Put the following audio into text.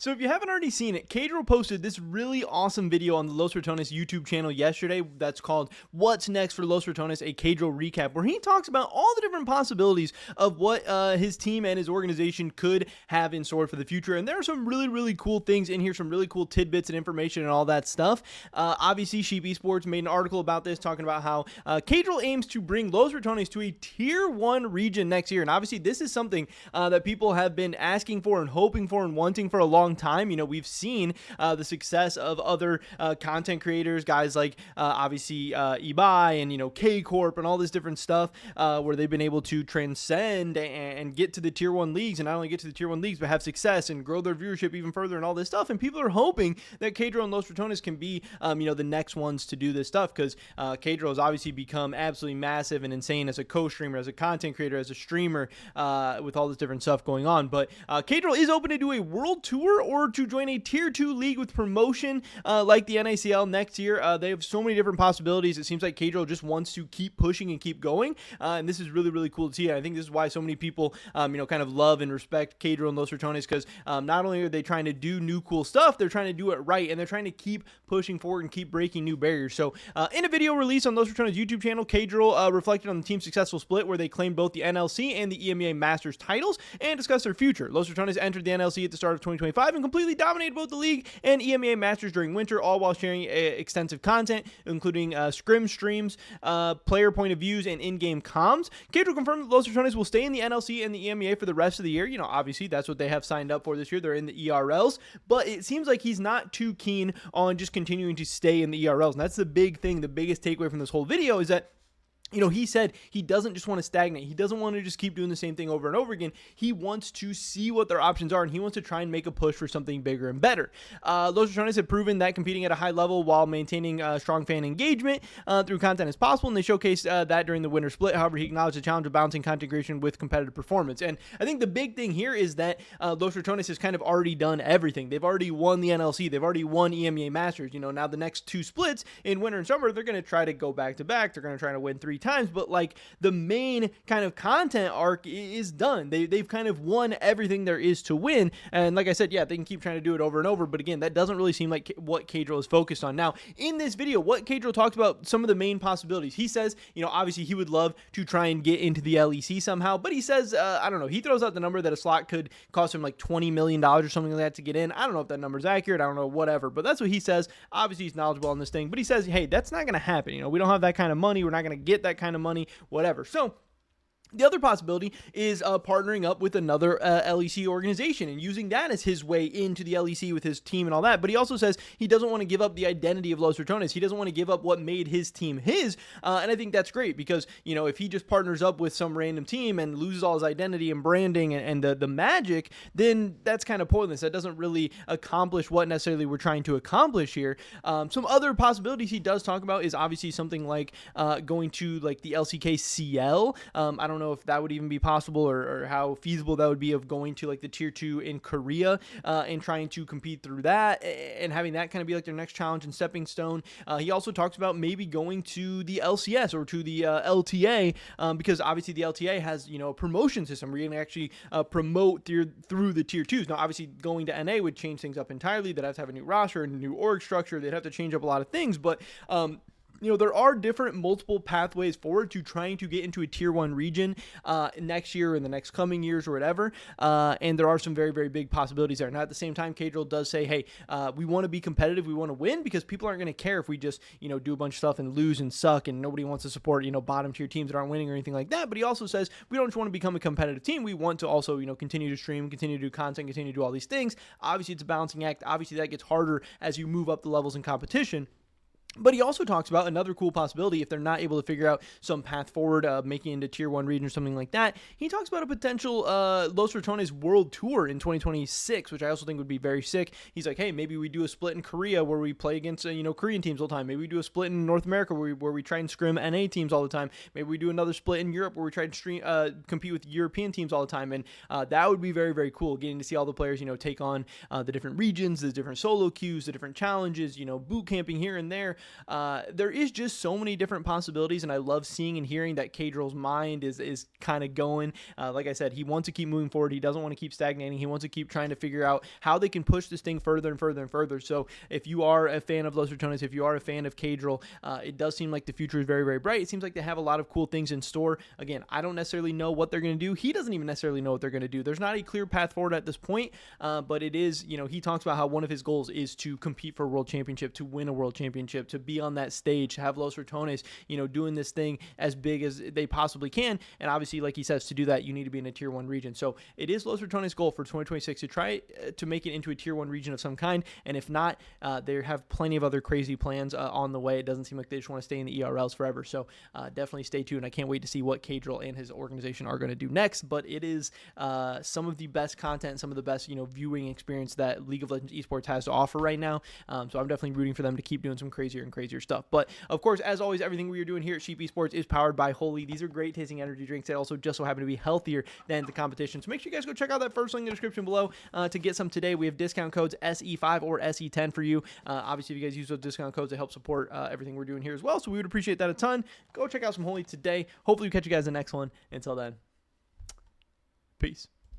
So if you haven't already seen it, Caedrel posted this really awesome video on the Los Ratones YouTube channel yesterday that's called What's Next for Los Ratones, a Caedrel recap, where he talks about all the different possibilities of what his team and his organization could have in store for the future. And there are some really, really cool things in here, some really cool tidbits and information and all that stuff. Obviously, Sheep Esports made an article about this, talking about how Caedrel aims to bring Los Ratones to a Tier 1 region next year. And obviously, this is something that people have been asking for and hoping for and wanting for a long time. You know, we've seen the success of other content creators, guys like obviously Ibai and, you know, K Corp and all this different stuff where they've been able to transcend and get to the Tier 1 leagues, and not only get to the Tier 1 leagues, but have success and grow their viewership even further and all this stuff. And people are hoping that Caedrel and Los Ratones can be, you know, the next ones to do this stuff, because Caedrel has obviously become absolutely massive and insane as a co-streamer, as a content creator, as a streamer, with all this different stuff going on. But Caedrel is open to do a world tour or to join a Tier 2 league with promotion like the NACL next year. They have so many different possibilities. It seems like Caedrel just wants to keep pushing and keep going, and this is really, really cool to see. I think this is why so many people, you know, kind of love and respect Caedrel and Los Ratones, because not only are they trying to do new cool stuff, they're trying to do it right, and they're trying to keep pushing forward and keep breaking new barriers. So in a video released on Los Ratones YouTube channel, Caedrel reflected on the team's successful split, where they claimed both the NLC and the EMEA Masters titles and discussed their future. Los Ratones entered the NLC at the start of 2025 and completely dominated both the league and EMEA Masters during winter, all while sharing extensive content, including scrim streams, player point of views, and in-game comms. Caedrel confirmed that Los Ratones will stay in the NLC and the EMEA for the rest of the year. You know, obviously, that's what they have signed up for this year. They're in the ERLs, but it seems like he's not too keen on just continuing to stay in the ERLs. And that's the big thing, the biggest takeaway from this whole video is that, you know, he said he doesn't just want to stagnate. He doesn't want to just keep doing the same thing over and over again. He wants to see what their options are, and he wants to try and make a push for something bigger and better. Los Ratones have proven that competing at a high level while maintaining strong fan engagement through content is possible, and they showcased that during the winter split. However, he acknowledged the challenge of balancing content creation with competitive performance. And I think the big thing here is that Los Ratones has kind of already done everything. They've already won the NLC. They've already won EMEA Masters. You know, now the next two splits in winter and summer, they're going to try to go back to back. They're going to try to win 3 times, but like the main kind of content arc is done. They've kind of won everything there is to win. And like I said, yeah, they can keep trying to do it over and over, but again, that doesn't really seem like what Caedrel is focused on. Now, in this video, what Caedrel talks about, some of the main possibilities. He says, you know, obviously he would love to try and get into the LEC somehow, but he says, I don't know, he throws out the number that a slot could cost him like $20 million or something like that to get in. I don't know if that number's accurate. I don't know, whatever, but that's what he says. Obviously, he's knowledgeable on this thing, but he says, hey, that's not going to happen. You know, we don't have that kind of money. We're not going to get that kind of money, whatever. So the other possibility is partnering up with another LEC organization and using that as his way into the LEC with his team and all that. But he also says he doesn't want to give up the identity of Los Ratones. He doesn't want to give up what made his team his. And I think that's great because, you know, if he just partners up with some random team and loses all his identity and branding and the magic, then that's kind of pointless. That doesn't really accomplish what necessarily we're trying to accomplish here. Some other possibilities he does talk about is obviously something like going to like the LCK CL. I don't know if that would even be possible or how feasible that would be of going to like the Tier 2 in Korea and trying to compete through that and having that kind of be like their next challenge and stepping stone. He also talks about maybe going to the LCS or to the LTA because obviously the LTA has, you know, a promotion system where you can actually promote through the Tier 2s. Now, obviously going to NA would change things up entirely. They'd have to have a new roster and a new org structure. They'd have to change up a lot of things, but you know, there are different multiple pathways forward to trying to get into a Tier 1 region next year or in the next coming years or whatever. And there are some very, very big possibilities there. Now, at the same time, Caedrel does say, hey, we want to be competitive. We want to win because people aren't going to care if we just, you know, do a bunch of stuff and lose and suck and nobody wants to support, you know, bottom tier teams that aren't winning or anything like that. But he also says we don't just want to become a competitive team. We want to also, you know, continue to stream, continue to do content, continue to do all these things. Obviously, it's a balancing act. Obviously, that gets harder as you move up the levels in competition. But he also talks about another cool possibility if they're not able to figure out some path forward, making it into Tier 1 region or something like that. He talks about a potential Los Ratones World Tour in 2026, which I also think would be very sick. He's like, hey, maybe we do a split in Korea where we play against, you know, Korean teams all the time. Maybe we do a split in North America where we try and scrim NA teams all the time. Maybe we do another split in Europe where we try to compete with European teams all the time. And that would be very, very cool, getting to see all the players, you know, take on the different regions, the different solo queues, the different challenges, you know, boot camping here and there. there is just so many different possibilities, and I love seeing and hearing that Caedrel's mind is kind of going. Like I said, he wants to keep moving forward. He doesn't want to keep stagnating. He wants to keep trying to figure out how they can push this thing further and further and further. So if you are a fan of Los Ratones, if you are a fan of Caedrel, it does seem like the future is very, very bright. It seems like they have a lot of cool things in store. Again, I don't necessarily know what they're going to do. He doesn't even necessarily know what they're going to do. There's not a clear path forward at this point, but it is, you know, he talks about how one of his goals is to compete for a world championship, to win a world championship, to be on that stage, have Los Ratones, you know, doing this thing as big as they possibly can. And obviously, like he says, to do that, you need to be in a tier 1 region. So it is Los Ratones' goal for 2026 to try to make it into a tier 1 region of some kind. And if not, they have plenty of other crazy plans on the way. It doesn't seem like they just want to stay in the ERLs forever. So definitely stay tuned. I can't wait to see what Caedrel and his organization are going to do next. But it is some of the best content, some of the best, you know, viewing experience that League of Legends esports has to offer right now. So I'm definitely rooting for them to keep doing some crazier and crazier stuff. But of course, as always, everything we are doing here at Sheep Esports is powered by Holy. These are great tasting energy drinks that also just so happen to be healthier than the competition. So make sure you guys go check out that first link in the description below to get some today. We have discount codes SE5 or SE10 for you. Obviously, if you guys use those discount codes, to help support everything we're doing here as well. So we would appreciate that a ton. Go check out some Holy today. Hopefully, we catch you guys in the next one. Until then, peace.